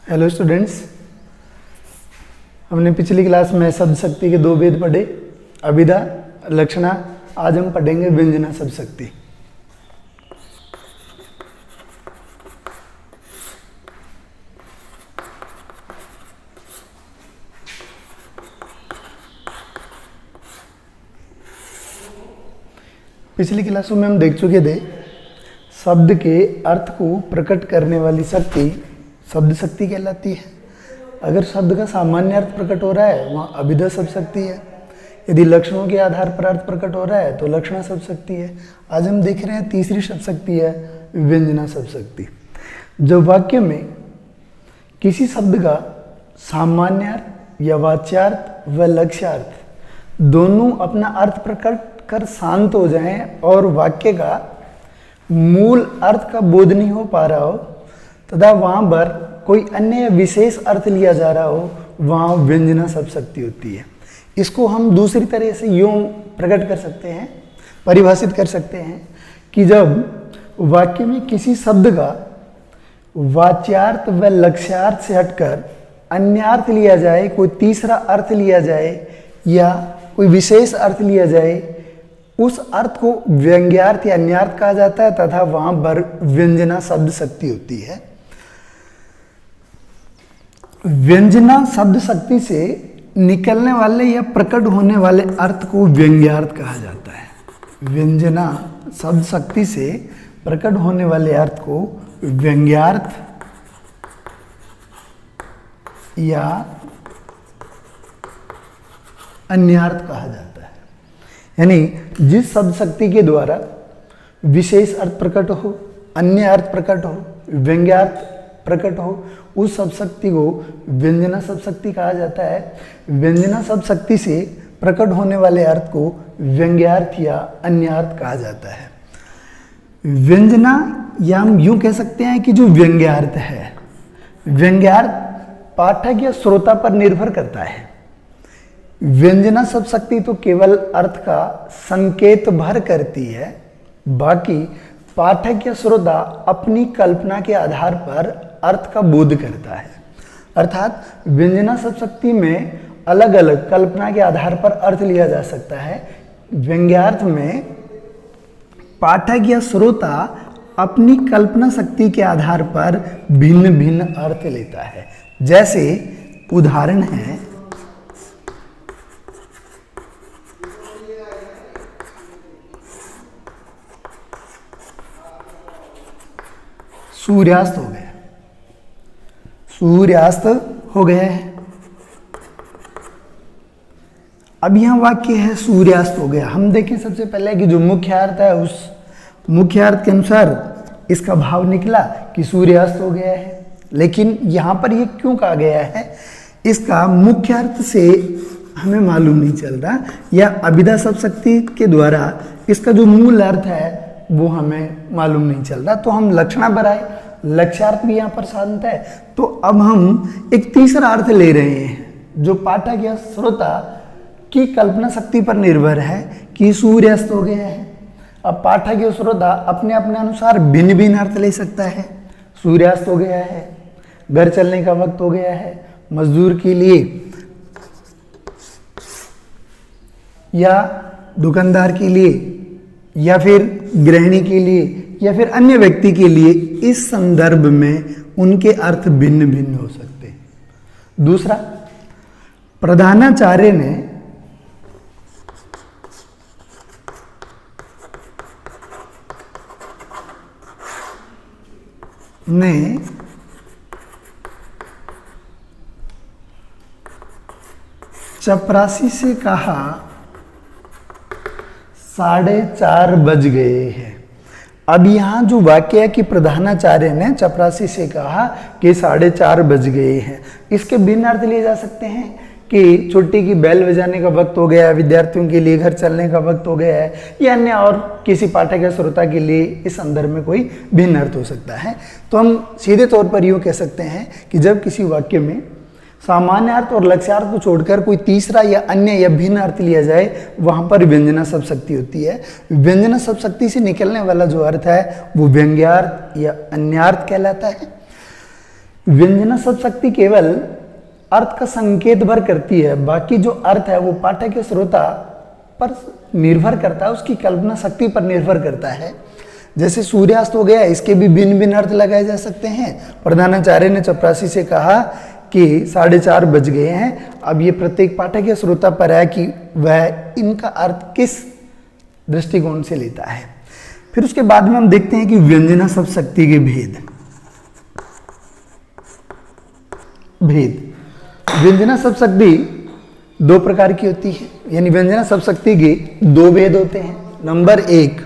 Hello students, हमने पिछली class में शब्द शक्ति के दो भेद पढ़े, अभिधा, लक्षणा। आज हम पढ़ेंगे व्यंजना शब्द शक्ति। पिछली क्लासों में हम देख चुके थे शब्द के अर्थ को प्रकट करने वाली शक्ति शब्द शक्ति कहलाती है। अगर शब्द का सामान्य अर्थ प्रकट हो रहा है वहाँ अभिधा शब्द शक्ति है। यदि लक्षणों के आधार पर अर्थ प्रकट हो रहा है तो लक्षणा शब्द शक्ति है। आज हम देख रहे हैं तीसरी शब्द शक्ति है व्यंजना शब्द शक्ति। जब वाक्य में किसी शब्द का सामान्य अर्थ या वाच्यार्थ व लक्ष्यार्थ दोनों अपना अर्थ प्रकट कर शांत हो जाएं और वाक्य का मूल अर्थ का बोध नहीं हो पा रहा हो तथा वहाँ पर कोई अन्य विशेष अर्थ लिया जा रहा हो, वहाँ व्यंजना शब्द शक्ति होती है। इसको हम दूसरी तरह से यूँ प्रकट कर सकते हैं, परिभाषित कर सकते हैं कि जब वाक्य में किसी शब्द का वाच्यार्थ व लक्ष्यार्थ से हटकर अन्य अर्थ लिया जाए, कोई तीसरा अर्थ लिया जाए या कोई विशेष अर्थ लिया जाए, उस अर्थ को व्यंग्यार्थ या अन्यार्थ कहा जाता है तथा वहाँ पर व्यंजना शब्द शक्ति होती है। व्यंजना शब्द शक्ति से निकलने वाले या प्रकट होने वाले अर्थ को व्यंग्यार्थ कहा जाता है। व्यंजना शब्द शक्ति से प्रकट होने वाले अर्थ को व्यंग्यार्थ या अन्यार्थ कहा जाता है। यानी जिस शब्द शक्ति के द्वारा विशेष अर्थ प्रकट हो, अन्य अर्थ प्रकट हो, व्यंग्यार्थ प्रकट हो, उस शब्द शक्ति को व्यंजना शब्द शक्ति कहा जाता है। व्यंजना शब्द शक्ति से प्रकट होने वाले अर्थ को व्यंग्यार्थ या अन्यार्थ कहा जाता है। व्यंजना या हम यूं कह सकते हैं कि जो व्यंग्यार्थ है, व्यंग्यार्थ पाठक या श्रोता पर निर्भर करता है। व्यंजना शब्द शक्ति तो केवल अर्थ का संकेत भर करती है, बाकी पाठक या श्रोता अपनी कल्पना के आधार पर अर्थ का बोध करता है। अर्थात व्यंजना शब्द शक्ति में अलग अलग कल्पना के आधार पर अर्थ लिया जा सकता है। व्यंग्यार्थ में पाठक या श्रोता अपनी कल्पना शक्ति के आधार पर भिन्न भिन्न अर्थ लेता है। जैसे उदाहरण है सूर्यास्त हो गया, सूर्यास्त हो गया है। अब यहां वाक्य है सूर्यास्त हो गया। हम देखें सबसे पहले कि जो मुख्य अर्थ है उस मुख्य अर्थ के अनुसार इसका भाव निकला कि सूर्यास्त हो गया है। लेकिन यहां पर ये क्यों कहा गया है, इसका मुख्य अर्थ से हमें मालूम नहीं चल रहा, या अभिधा शब्द शक्ति के द्वारा इसका जो मूल अर्थ है वो हमें मालूम नहीं चल रहा। तो हम लक्षणा पर आए, लक्ष्यार्थ भी यहाँ पर शांत है। तो अब हम एक तीसरा अर्थ ले रहे हैं जो पाठक या श्रोता की कल्पना शक्ति पर निर्भर है कि सूर्यास्त हो गया है। अब पाठक या श्रोता अपने अपने अनुसार भिन्न भिन्न अर्थ ले सकता है। सूर्यास्त हो गया है, घर चलने का वक्त हो गया है, मजदूर के लिए या दुकानदार के लिए या फिर गृहिणी के लिए या फिर अन्य व्यक्ति के लिए, इस संदर्भ में उनके अर्थ भिन्न भिन्न हो सकते हैं। दूसरा, प्रधानाचार्य ने चपरासी से कहा 4:30 बज गए हैं। अब यहाँ जो वाक्य है कि प्रधानाचार्य ने चपरासी से कहा कि 4:30 बज गए हैं, इसके भिन्न अर्थ लिए जा सकते हैं कि छुट्टी की बेल बजाने का वक्त हो गया है, विद्यार्थियों के लिए घर चलने का वक्त हो गया है, या अन्य और किसी पाठक या श्रोता के लिए इस संदर्भ में कोई भिन्न अर्थ हो सकता है। तो हम सीधे तौर पर यूँ कह सकते हैं कि जब किसी वाक्य में सामान्य अर्थ और लक्ष्यार्थ को छोड़कर कोई तीसरा या अन्य या भिन्न अर्थ लिया जाए, वहां पर व्यंजना शब्द शक्ति होती है। व्यंजना शब्द शक्ति से निकलने वाला जो अर्थ है वो व्यंग्यार्थ या अन्यार्थ कहलाता है। व्यंजना शब्द शक्ति केवल अर्थ का संकेत भर करती है, बाकी जो अर्थ है वो पाठक या श्रोता पर निर्भर करता है, उसकी कल्पना शक्ति पर निर्भर करता है। जैसे सूर्यास्त हो गया, इसके भी भिन्न भिन्न अर्थ लगाए जा सकते हैं। प्रधानाचार्य ने चपरासी से कहा कि 4:30 बज गए हैं। अब ये प्रत्येक पाठक या श्रोता पर है कि वह इनका अर्थ किस दृष्टिकोण से लेता है। फिर उसके बाद में हम देखते हैं कि व्यंजना शब्द शक्ति के भेद। व्यंजना शब्द शक्ति दो प्रकार की होती है, यानी व्यंजना शब्द शक्ति के दो भेद होते हैं। नंबर 1,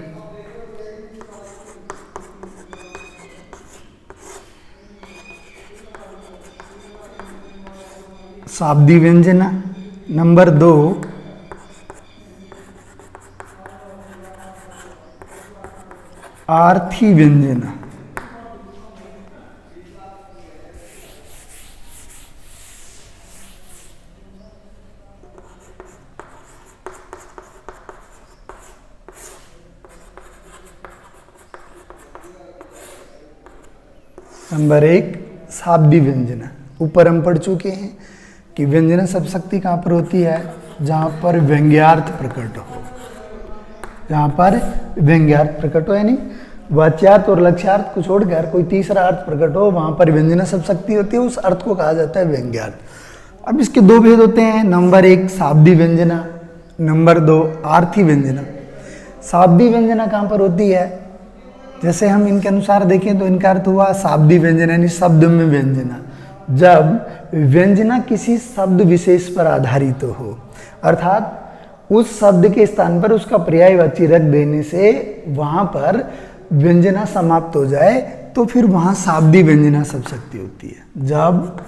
शाब्दी व्यंजना। नंबर 2, आर्थी व्यंजना। नंबर 1, शाब्दी व्यंजना। ऊपर हम पढ़ चुके हैं कि व्यंजना शब्द शक्ति कहाँ पर होती है, जहाँ पर व्यंग्यार्थ प्रकट हो। जहाँ पर व्यंग्यार्थ प्रकट हो, यानी वाच्यार्थ और लक्ष्यार्थ को छोड़कर कोई तीसरा अर्थ प्रकट हो, वहाँ पर व्यंजना शब्द शक्ति होती है, उस अर्थ को कहा जाता है व्यंग्यार्थ। अब इसके दो भेद होते हैं। नंबर 1, शाब्दी व्यंजना। नंबर 2, आर्थी व्यंजना। शाब्दी व्यंजना कहाँ पर होती है, जैसे हम इनके अनुसार देखें तो इनका अर्थ हुआ शाब्दी व्यंजना, यानी शब्द में व्यंजना। जब व्यंजना किसी शब्द विशेष पर आधारित हो, अर्थात उस शब्द के स्थान पर उसका पर्यायवाची रख देने से वहां पर व्यंजना समाप्त हो जाए, तो फिर वहां शाब्दी व्यंजना शब्द शक्ति होती है। जब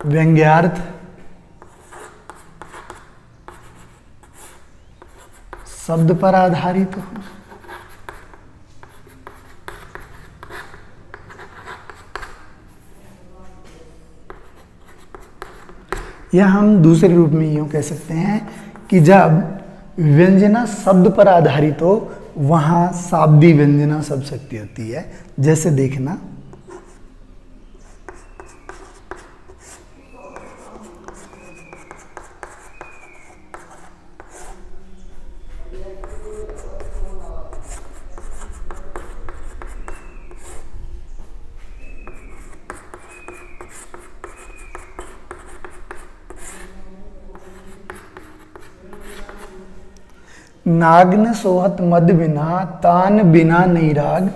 व्यंग्यार्थ शब्द पर आधारित हो, या हम दूसरे रूप में यूं कह सकते हैं कि जब व्यंजना शब्द पर आधारित हो, वहां शाब्दी व्यंजना शब्द शक्ति होती है। जैसे देखना, नाग्न सोहत मद बिना तान बिना नहीं राग।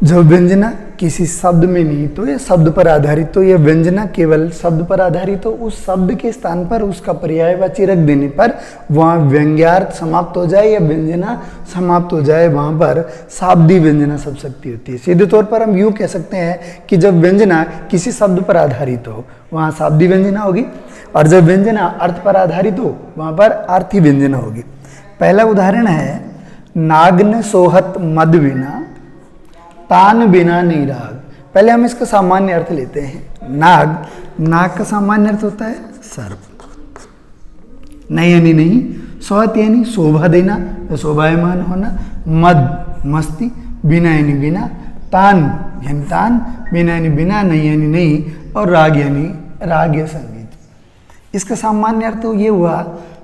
जब व्यंजना किसी शब्द में नहीं तो ये शब्द पर आधारित, तो यह व्यंजना केवल शब्द पर आधारित हो, उस शब्द के स्थान पर उसका पर्यायवाची रख देने पर वहाँ व्यंग्यार्थ समाप्त हो जाए या व्यंजना समाप्त हो जाए, वहाँ पर शाब्दी व्यंजना शब्द शक्ति होती है। सीधे तौर पर हम यूँ कह सकते हैं कि जब व्यंजना किसी शब्द पर आधारित हो, वहाँ शाब्दी व्यंजना होगी, और जब व्यंजना अर्थ पर आधारित हो, वहाँ पर आर्थी व्यंजना होगी। पहला उदाहरण है, नाग्न सोहत मद बिना तान बिना नहीं राग। पहले हम इसका सामान्य अर्थ लेते हैं। नाग का सामान्य अर्थ होता है सर्प, नहीं यानी नहीं, सोहत यानी शोभा देना या शोभायमान होना, मद मस्ती, बिना यानी बिना, तान यानी तान, बिना यानी बिना, नहीं यानी नहीं, और राग यानी राग या संगीत। इसका सामान्य अर्थ तो ये हुआ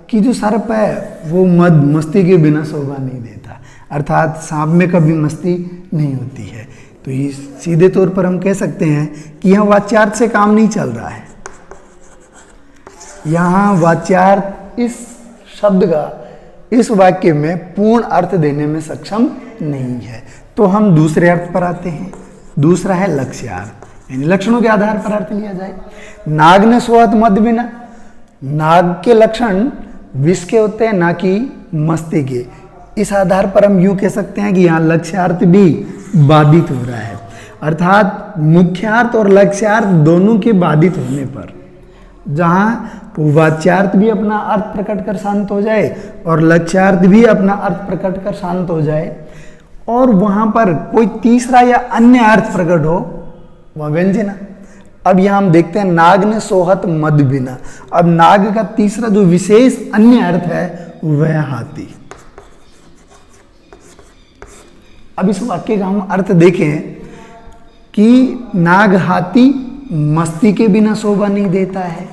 कि जो सर्प है वो मस्ती के बिना शोभा नहीं देता, अर्थात सांप में कभी मस्ती नहीं होती है। तो ये सीधे तौर पर हम कह सकते हैं कि यहाँ वाच्यार्थ से काम नहीं चल रहा है। यहाँ वाच्यार्थ इस शब्द का इस वाक्य में पूर्ण अर्थ देने में सक्षम नहीं है। तो हम दूसरे अर्थ पर आते हैं। दूसरा है लक्ष्यार्थ, यानी लक्षणों के आधार पर अर्थ लिया जाए। नाग ने सोहत मद बिना, नाग के लक्षण विष के होते हैं, ना कि मस्ती के। इस आधार पर हम यूं कह सकते हैं कि यहाँ लक्ष्यार्थ भी बाधित हो रहा है, अर्थात मुख्यार्थ और लक्ष्यार्थ दोनों के बाधित होने पर जहाँ वाच्यार्थ भी अपना अर्थ प्रकट कर शांत हो जाए और लक्ष्यार्थ भी अपना अर्थ प्रकट कर शांत हो जाए, और वहाँ पर कोई तीसरा या अन्य अर्थ प्रकट हो, वह व्यंजना। अब यहाँ हम देखते हैं नाग ने सोहत मद बिना। अब नाग का तीसरा जो विशेष अन्य अर्थ है वह हाथी। अब इस वाक्य का हम अर्थ देखें कि नाग हाथी मस्ती के बिना शोभा नहीं देता है,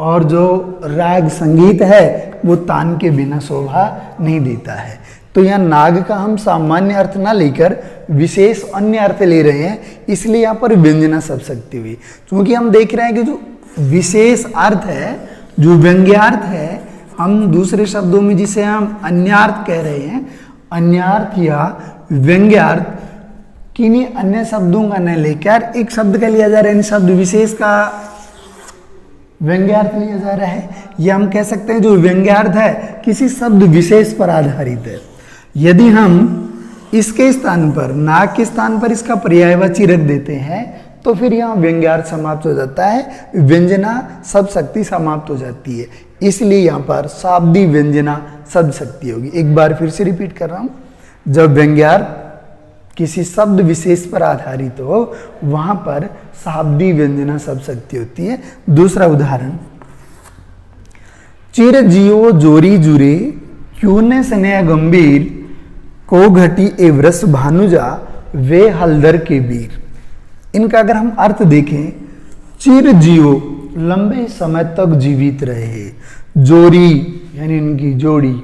और जो राग संगीत है वो तान के बिना शोभा नहीं देता है। तो यहाँ नाग का हम सामान्य अर्थ ना लेकर विशेष अन्य अर्थ ले रहे हैं, इसलिए यहाँ पर व्यंजना शब्द शक्ति हुई। क्योंकि हम देख रहे हैं कि जो विशेष अर्थ है, जो व्यंग्यार्थ है, हम दूसरे शब्दों में जिसे हम अन्यार्थ कह रहे हैं, अन्यार्थ या व्यंग्यार्थ किन्हीं अन्य शब्दों का न लेकर एक शब्द का लिया जा रहा है, शब्द विशेष का व्यंग्यार्थ लिया जा रहा है। यह हम कह सकते हैं जो व्यंग्यार्थ है किसी शब्द विशेष पर आधारित है। यदि हम इसके स्थान पर, नाग के स्थान पर इसका पर्यायवाची रख देते हैं तो फिर यहाँ व्यंग्यार्थ समाप्त हो जाता है, व्यंजना शब्द शक्ति समाप्त हो जाती है। इसलिए यहाँ पर शाब्दी व्यंजना शब्द शक्ति होगी। एक बार फिर से रिपीट कर रहा हूँ, जब व्यंग्यार्थ किसी शब्द विशेष पर आधारित हो वहां पर शाब्दी व्यंजना शब्द शक्ति होती है। दूसरा उदाहरण, चिर जियो जोरी जुरे क्यों ने स्नेह गंभीर को घटी ए वृष भानुजा वे हलदर के वीर। इनका अगर हम अर्थ देखें, चिर जियो लंबे समय तक जीवित रहे, जोरी यानी इनकी जोड़ी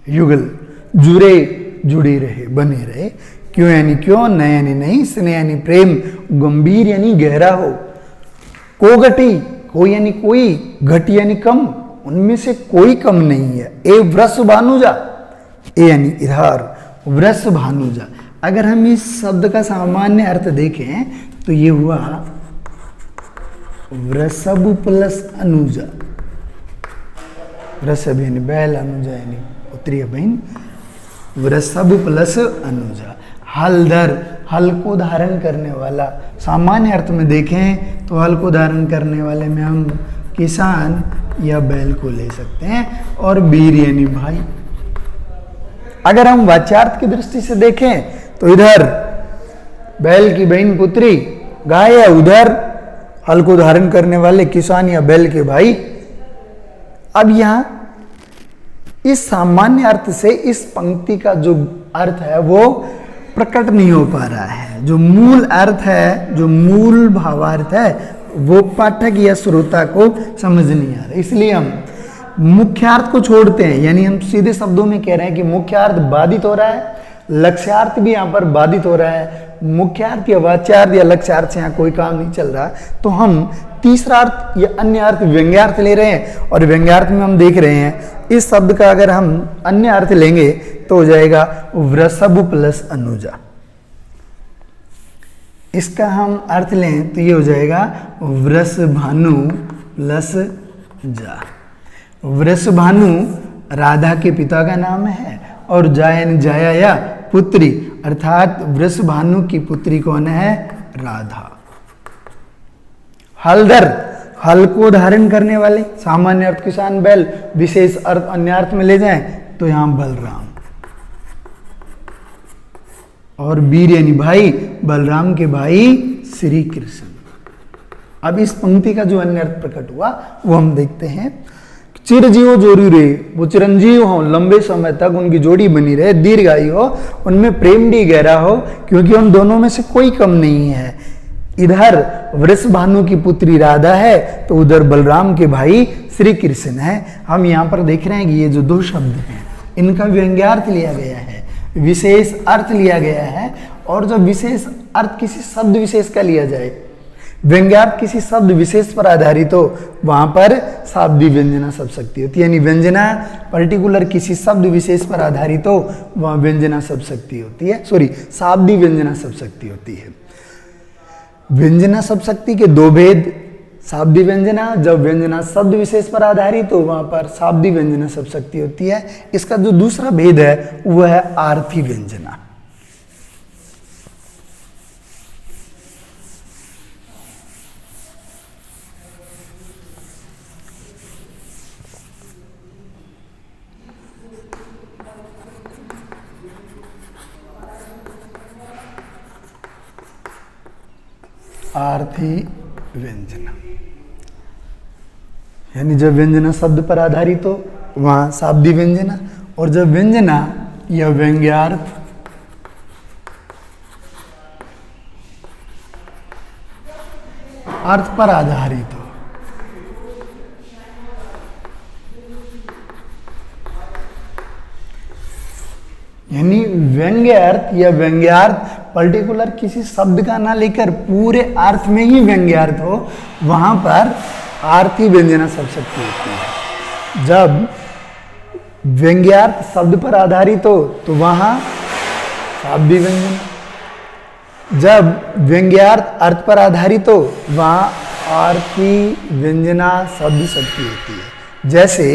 युगल, जुरे जुड़े रहे, बने रहे, क्यों यानी क्यों, न यानी नहीं, स्नेह यानी प्रेम, गंभीर यानी गहरा हो, को घटी को यानी कोई, घटी यानी कम, उनमें से कोई कम नहीं है। ए वृष भानुजा, ए यानी इधर, वृष भानुजा। अगर हम इस शब्द का सामान्य अर्थ देखें तो ये हुआ वृषभ प्लस अनुजा। वृषभ यानी बैल, अनुजा यानी पुत्री बहन, वृषभ प्लस अनुजा। हलधर, हल को धारण करने वाला। सामान्य अर्थ में देखें तो हल को धारण करने वाले में हम किसान या बैल को ले सकते हैं, और वीर यानी भाई। अगर हम वाच्यार्थ की दृष्टि से देखें तो इधर बैल की बहन पुत्री गाय है, उधर हल को धारण करने वाले किसान या बैल के भाई। अब यहां इस सामान्य अर्थ से इस पंक्ति का जो अर्थ है वो प्रकट नहीं हो पा रहा है। जो मूल अर्थ है, जो मूल भावार्थ है, वो पाठक या श्रोता को समझ नहीं आ रहा। इसलिए हम मुख्यार्थ को छोड़ते हैं, यानी हम सीधे शब्दों में कह रहे हैं कि मुख्यार्थ बाधित हो रहा है, लक्ष्यार्थ भी यहाँ पर बाधित हो रहा है। मुख्यार्थ या वाच्यार्थ या लक्ष्यार्थ से यहाँ कोई काम नहीं चल रहा, तो हम तीसरा अर्थ या अन्य अर्थ व्यंग्यार्थ ले रहे हैं। और व्यंग्यार्थ में हम देख रहे हैं इस शब्द का अगर हम अन्य अर्थ लेंगे तो हो जाएगा वृषभ प्लस अनुजा। इसका हम अर्थ लें तो ये हो जाएगा वृष भानु प्लस जा। वृष भानु राधा के पिता का नाम है, और जायन जाया या पुत्री, अर्थात वृष भानु की पुत्री कौन है, राधा। हलधर, हल को धारण करने वाले, सामान्य अर्थ किसान बैल, विशेष अर्थ अन्य अर्थ में ले जाएं तो यहां बलराम। और वीर यानी भाई, बलराम के भाई श्री कृष्ण। अब इस पंक्ति का जो अन्य अर्थ प्रकट हुआ वो हम देखते हैं। चिरजीव जोड़ी रहे, वो चिरंजीव हो, लंबे समय तक उनकी जोड़ी बनी रहे, दीर्घायु हो, उनमें प्रेम भी गहरा हो, क्योंकि उन दोनों में से कोई कम नहीं है। इधर वृषभानु की पुत्री राधा है तो उधर बलराम के भाई श्री कृष्ण है। हम यहाँ पर देख रहे हैं कि ये जो दो शब्द हैं इनका व्यंग्यार्थ लिया गया है, विशेष अर्थ लिया गया है। और जब विशेष अर्थ किसी शब्द विशेष का लिया जाए, व्यंग्यार्थ किसी शब्द विशेष पर आधारित हो, वहां पर शाब्दिक व्यंजना शब्द शक्ति होती है। यानी व्यंजना पर्टिकुलर किसी शब्द विशेष पर आधारित हो, वहां व्यंजना शब्द शक्ति होती है, शाब्दिक व्यंजना शब्द शक्ति होती है। व्यंजना शब्द शक्ति के दो भेद, शाब्दिक व्यंजना जब व्यंजना शब्द विशेष पर आधारित हो वहां पर शाब्दिक व्यंजना शब्द शक्ति होती है। इसका जो दूसरा भेद है वह है आर्थी व्यंजना। आर्थी व्यंजना यानी जब व्यंजना शब्द पर आधारित हो वहां शाब्दिक व्यंजना, और जब व्यंजना या व्यंग्यार्थ अर्थ पर आधारित हो, यानी व्यंग्य अर्थ या व्यंग्यार्थ पर्टिकुलर किसी शब्द का ना लेकर पूरे अर्थ में ही व्यंग्यार्थ हो, वहां पर आर्थी व्यंजना शब्द शक्ति होती है। जब व्यंग्यार्थ शब्द पर आधारित हो तो वहां शाब्दिक व्यंजना, जब व्यंग्यार्थ अर्थ पर आधारित हो वहां आर्थी व्यंजना शब्द शक्ति होती है। जैसे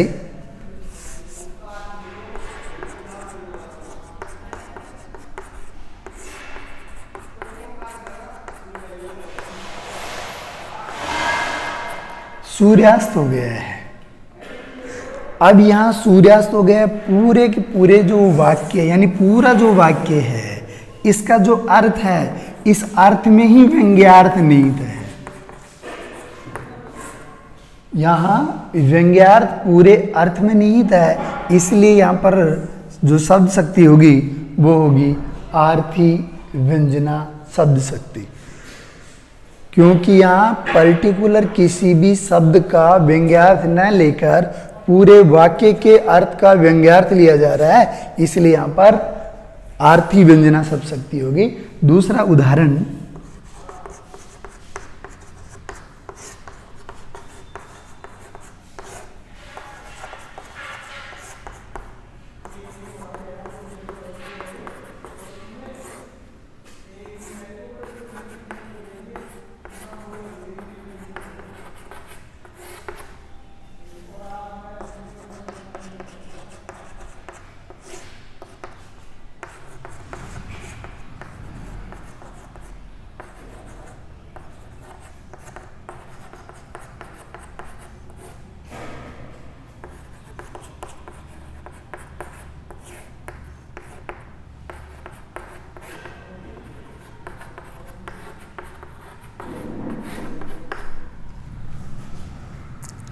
सूर्यास्त हो गया है। अब यहां सूर्यास्त हो गया, पूरे के पूरे जो वाक्य यानी पूरा जो वाक्य है इसका जो अर्थ है इस अर्थ में ही व्यंग्यार्थ निहित है। यहां व्यंग्यार्थ पूरे अर्थ में निहित है, इसलिए यहां पर जो शब्द शक्ति होगी वो होगी आर्थी व्यंजना शब्द शक्ति। क्योंकि यहाँ पर्टिकुलर किसी भी शब्द का व्यंग्यार्थ न लेकर पूरे वाक्य के अर्थ का व्यंग्यार्थ लिया जा रहा है, इसलिए यहाँ पर आर्थी व्यंजना शब्द शक्ति होगी। दूसरा उदाहरण,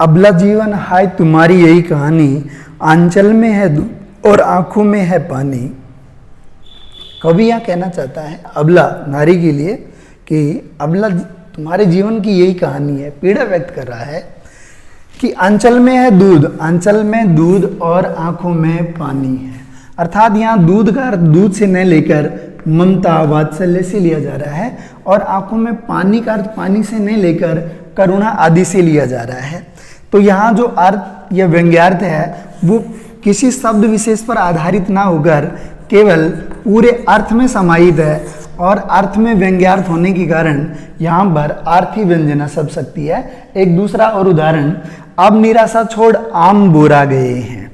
अबला जीवन हाय तुम्हारी यही कहानी, आंचल में है दूध और आंखों में है पानी। कवि यह कहना चाहता है अबला नारी के लिए कि अबला तुम्हारे जीवन की यही कहानी है, पीड़ा व्यक्त कर रहा है कि आंचल में है दूध, आंचल में दूध और आंखों में पानी है। अर्थात यहाँ दूध का अर्थ दूध से न लेकर ममता वात्सल्य से लिया जा रहा है, और आंखों में पानी का अर्थ पानी से न लेकर करुणा आदि से लिया जा रहा है। तो यहाँ जो अर्थ या व्यंग्यार्थ है वो किसी शब्द विशेष पर आधारित ना होकर केवल पूरे अर्थ में समाहित है, और अर्थ में व्यंग्यार्थ होने के कारण यहाँ पर आर्थी व्यंजना शब्द शक्ति है। एक दूसरा और उदाहरण, अब निराशा छोड़ आम बोरा गए हैं।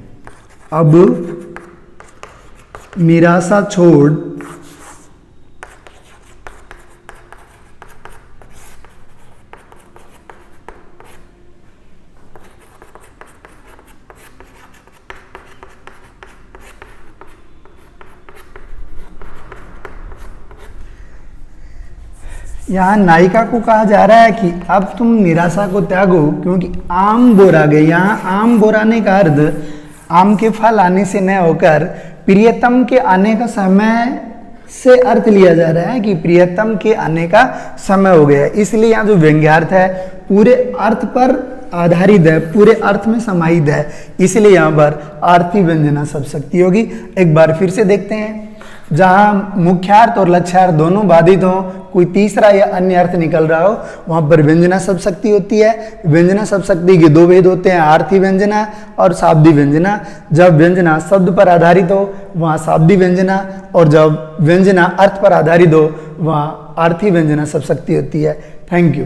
अब निराशा छोड़ यहाँ नायिका को कहा जा रहा है कि अब तुम निराशा को त्यागो क्योंकि आम बोरा गए। यहाँ आम बोराने का अर्थ आम के फल आने से न होकर प्रियतम के आने का समय से अर्थ लिया जा रहा है कि प्रियतम के आने का समय हो गया है। इसलिए यहाँ जो व्यंग्यार्थ है पूरे अर्थ पर आधारित है, पूरे अर्थ में समाहित है, इसलिए यहाँ पर आर्थी व्यंजना सब्दशक्ति होगी। एक बार फिर से देखते हैं, जहाँ मुख्यार्थ और लक्ष्यार्थ दोनों बाधित हो, कोई तीसरा या अन्य अर्थ निकल रहा हो, वहाँ पर व्यंजना शब्दशक्ति होती है। व्यंजना शब्दशक्ति के दो भेद होते हैं, आर्थी व्यंजना और शाब्दी व्यंजना। जब व्यंजना शब्द पर आधारित हो वहाँ शाब्दी व्यंजना, और जब व्यंजना अर्थ पर आधारित हो वहाँ आर्थी व्यंजना शब्दशक्ति होती है। Thank you.